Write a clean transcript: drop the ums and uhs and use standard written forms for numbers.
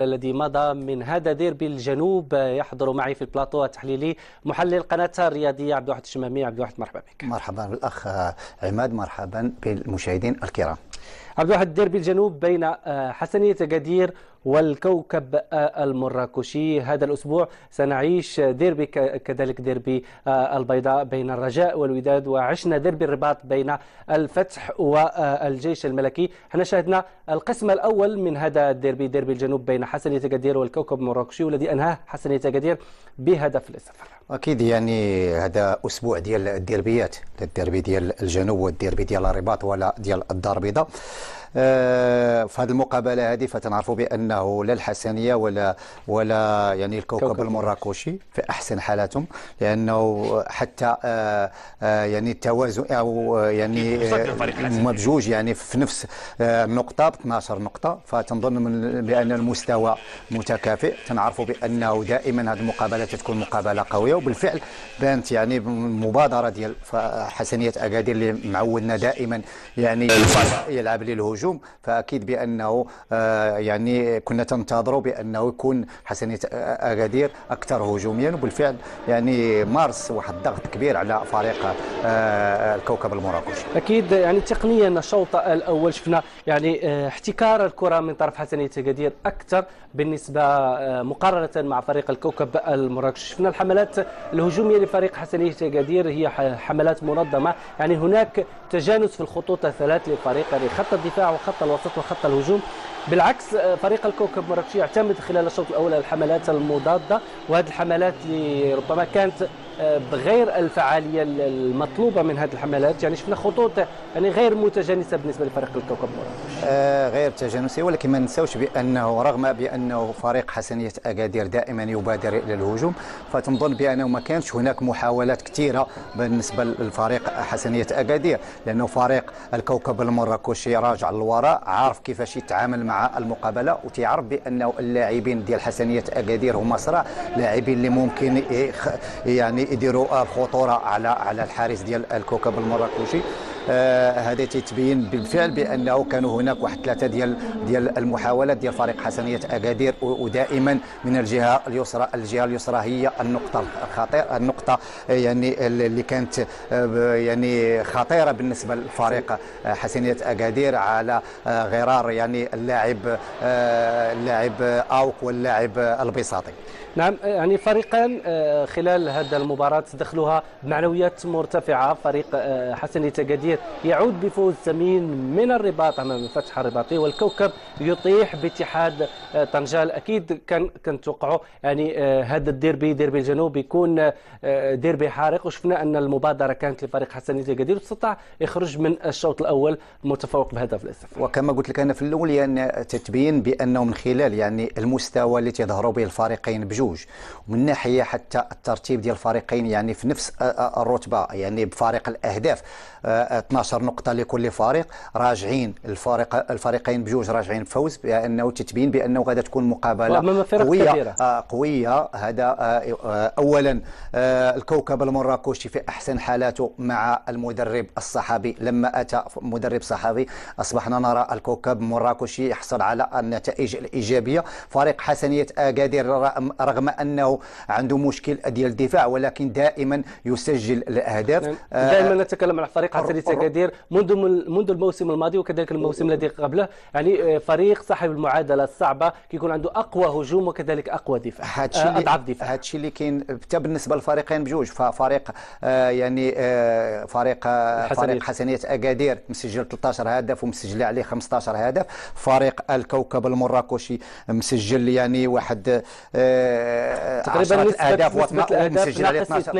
الذي مضى من هذا ديربي الجنوب. يحضر معي في البلاطو التحليلي محلل قناة الرياضية عبد الواحد الشمامي. عبد الواحد مرحبا بك. مرحبا بالأخ عماد، مرحبا بالمشاهدين الكرام. عبد الواحد، ديربي الجنوب بين حسنية أكادير والكوكب المراكشي. هذا الأسبوع سنعيش ديربي كذلك ديربي البيضاء بين الرجاء والوداد، وعشنا ديربي الرباط بين الفتح والجيش الملكي. احنا شاهدنا القسم الأول من هذا الديربي، ديربي الجنوب بين حسنية أكادير والكوكب المراكشي، والذي أنهاه حسنية أكادير بهدف للصفر. أكيد يعني هذا أسبوع ديال الديربيات، الديربي ديال الجنوب والديربي ديال الرباط ولا ديال الدار البيضاء. في هذه المقابله هذه فتنعرفوا بانه لا الحسنيه ولا يعني الكوكب المراكشي في احسن حالاتهم، لانه حتى يعني التوازن او يعني هما بجوج يعني في نفس النقطه ب 12 نقطه، فتنظن بان المستوى متكافئ. تنعرفوا بانه دائما هذه المقابلات تكون مقابله قويه، وبالفعل بانت يعني المبادره ديال حسنيه اكادير اللي معودنا دائما يعني يلعب للهجوم. فاكيد بانه يعني كنا تنتظروا بانه يكون حسنية أكادير اكثر هجوميا، وبالفعل يعني مارس واحد الضغط كبير على فريق الكوكب المراكشي. اكيد يعني تقنيا الشوط الاول شفنا يعني احتكار الكره من طرف حسنية أكادير اكثر بالنسبه مقارنه مع فريق الكوكب المراكشي. شفنا الحملات الهجوميه لفريق حسنية أكادير هي حملات منظمه، يعني هناك تجانس في الخطوط الثلاث للفريق، يعني خط الدفاع وخط الوسط وخط الهجوم. بالعكس فريق الكوكب المراكشي يعتمد خلال الشوط الاول على الحملات المضاده، وهذه الحملات اللي ربما كانت بغير الفعاليه المطلوبه من هذه الحملات. يعني شفنا خطوط يعني غير متجانسه بالنسبه لفريق الكوكب المراكشي. غير تجانسيه، ولكن ما ننساوش بانه رغم بانه فريق حسنية أكادير دائما يبادر الى الهجوم، فتنظن بانه ما كانش هناك محاولات كثيره بالنسبه للفريق حسنية أكادير، لانه فريق الكوكب المراكشي راجع للوراء، عارف كيفاش يتعامل مع المقابله، وتيعرف بانه اللاعبين ديال حسنية أكادير هما صراع لاعبين اللي ممكن يعني يديروا الخطوره على الحارس ديال الكوكب المراكشي. هذا تتبين بالفعل بانه كانوا هناك واحد ثلاثه ديال المحاولات ديال فريق حسنية أكادير، ودائما من الجهه اليسرى هي النقطه الخطيره، النقطه يعني اللي كانت يعني خطيره بالنسبه لفريق حسنية أكادير على غرار يعني اللاعب اوك واللاعب البساطي. نعم، يعني فريقان خلال هذه المباراة دخلوها بمعنويات مرتفعة. فريق حسنية أكادير يعود بفوز ثمين من الرباط أمام الفتح الرباطي، والكوكب يطيح باتحاد طنجة. أكيد كان توقعوا يعني هذا الديربي، ديربي الجنوب، يكون ديربي حارق، وشفنا أن المبادرة كانت لفريق حسنية أكادير واستطاع يخرج من الشوط الأول متفوق بهدف للصفر. وكما قلت لك أنا في الأول يعني تتبين بأنه من خلال يعني المستوى اللي تظهروا به الفريقين بجوج، ومن ناحيه حتى الترتيب ديال الفريقين يعني في نفس الرتبه، يعني بفارق الاهداف 12 نقطه لكل فريق، راجعين الفريقين بجوج راجعين بفوز، بانه تتبين بانه غادا تكون مقابله قويه. هذا اولا الكوكب المراكشي في احسن حالاته مع المدرب الصحابي. لما اتى مدرب صحابي اصبحنا نرى الكوكب المراكشي يحصل على النتائج الايجابيه. فريق حسنية أكادير رغم انه عنده مشكل ديال الدفاع، ولكن دائما يسجل الاهداف. دائما نتكلم عن فريق حسنية أكادير منذ الموسم الماضي وكذلك الموسم الذي قبله، يعني فريق صاحب المعادله الصعبه، كيكون عنده اقوى هجوم وكذلك اقوى دفاع، اضعف دفاع. هذا الشيء اللي كاين حتى بالنسبه للفريقين بجوج. ففريق يعني فريق حسنية أكادير مسجل 13 هدف ومسجل عليه 15 هدف. فريق الكوكب المراكشي مسجل يعني واحد تقريبا نسبة اهداف ومسجل عليه 12